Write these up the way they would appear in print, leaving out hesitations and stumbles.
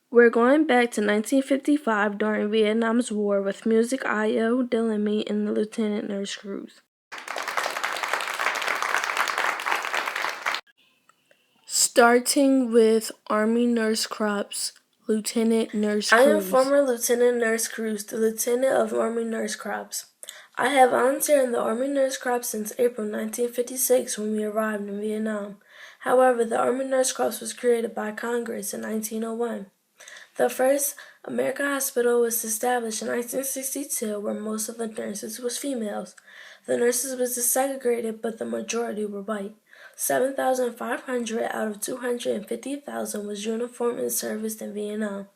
We're going back to 1955 during Vietnam's War with music I.O. Dillamy and the Lieutenant Nurse Crews. Starting with Army Nurse Corps, Lieutenant Nurse Crews. I am former Lieutenant Nurse Crews, the Lieutenant of Army Nurse Corps. I have volunteered in the Army Nurse Corps since April 1956 when we arrived in Vietnam. However, the Army Nurse Corps was created by Congress in 1901. The first American hospital was established in 1962 where most of the nurses was females. The nurses was segregated, but the majority were white. 7,500 out of 250,000 was uniformed and serviced in Vietnam.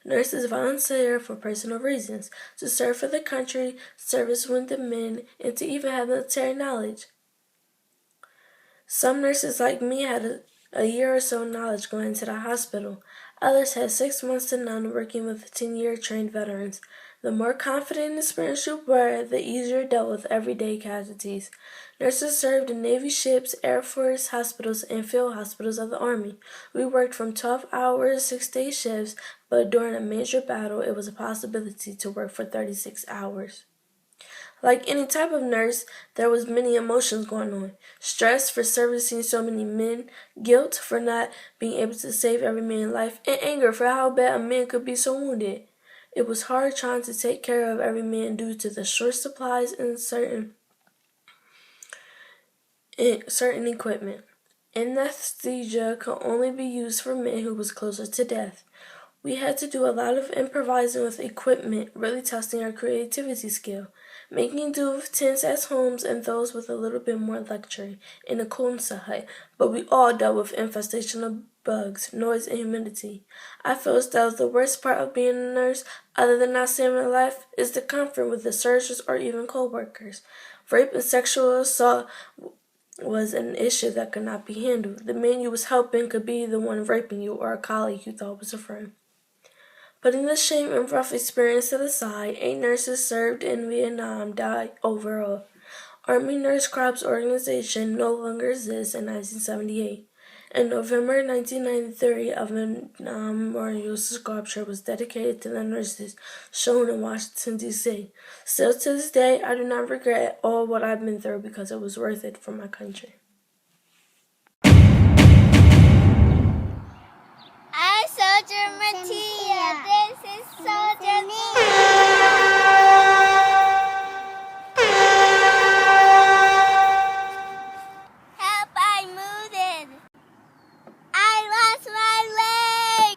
Nurses volunteer for personal reasons, to serve for the country, service wounded men, and to even have military knowledge. Some nurses like me had a year or so knowledge going into the hospital. Others had 6 months to none working with 10-year trained veterans. The more confident and experienced you were, the easier it dealt with everyday casualties. Nurses served in Navy ships, Air Force hospitals, and field hospitals of the Army. We worked from 12-hour, 6-day shifts, but during a major battle, it was a possibility to work for 36 hours. Like any type of nurse, there was many emotions going on. Stress for servicing so many men, guilt for not being able to save every man's life, and anger for how bad a man could be so wounded. It was hard trying to take care of every man due to the short supplies and certain equipment. Anesthesia could only be used for men who was closer to death. We had to do a lot of improvising with equipment, really testing our creativity skill, making do with tents as homes and those with a little bit more luxury in a Kunsa hut, but we all dealt with infestation of bugs, noise, and humidity. I feel as though the worst part of being a nurse, other than not saving a life, is the comfort with the surgeons or even co-workers. Rape and sexual assault was an issue that could not be handled. The man you was helping could be the one raping you or a colleague you thought was a friend. Putting the shame and rough experience to the side, 8 nurses served in Vietnam died overall. Army Nurse Corps organization no longer exists in 1978. In November 1993, a Vietnam Memorial sculpture was dedicated to the nurses shown in Washington, D.C. Still to this day, I do not regret all what I've been through because it was worth it for my country. I'm Soldier Mattia. This is Soldier Me. Help, I'm wounded. I lost my leg.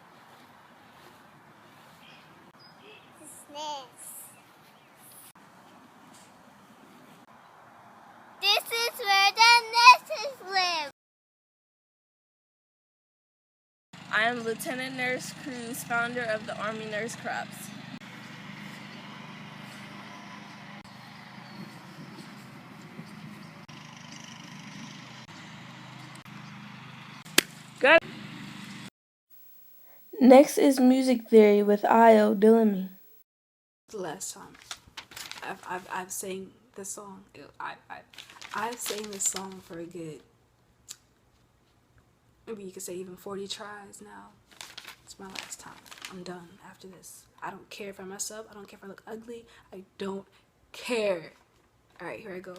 This is where the nurses live. I am Lieutenant Nurse Crews, founder of the Army Nurse Corps. Good. Next is Music Theory with I.O. Dillamy. The last time I've sang this song. I've sang this song for a good, maybe you could say even 40 tries now. It's my last time. I'm done after this. I don't care if I mess up. I don't care if I look ugly. I don't care. All right, here I go. I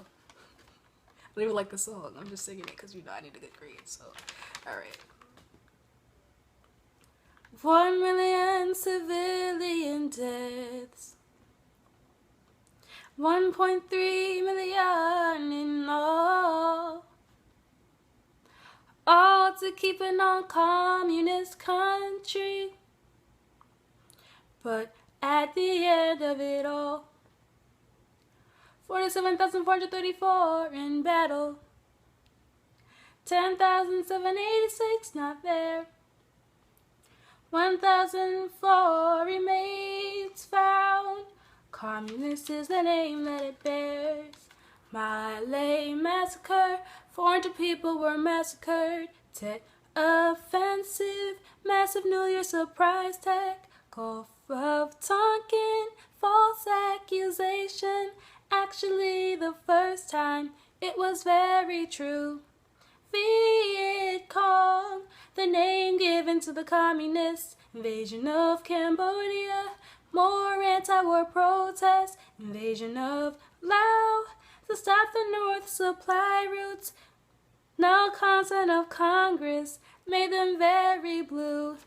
don't even like the song. I'm just singing it because I need a good grade. So, all right. 1 million civilian deaths. 1.3 million in all to keep a non-communist country. But at the end of it all, 47,434 in battle, 10,786 not there, 1,004 remains found. Communist is the name that it bears. My late massacre, 400 people were massacred. Tet offensive, massive New Year surprise attack. Gulf of Tonkin, false accusation. Actually, the first time it was very true. Viet Cong, the name given to the communist invasion of Cambodia. More anti-war protests, invasion of Laos, to stop the North supply routes. Now consent of Congress made them very blue.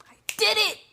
I did it!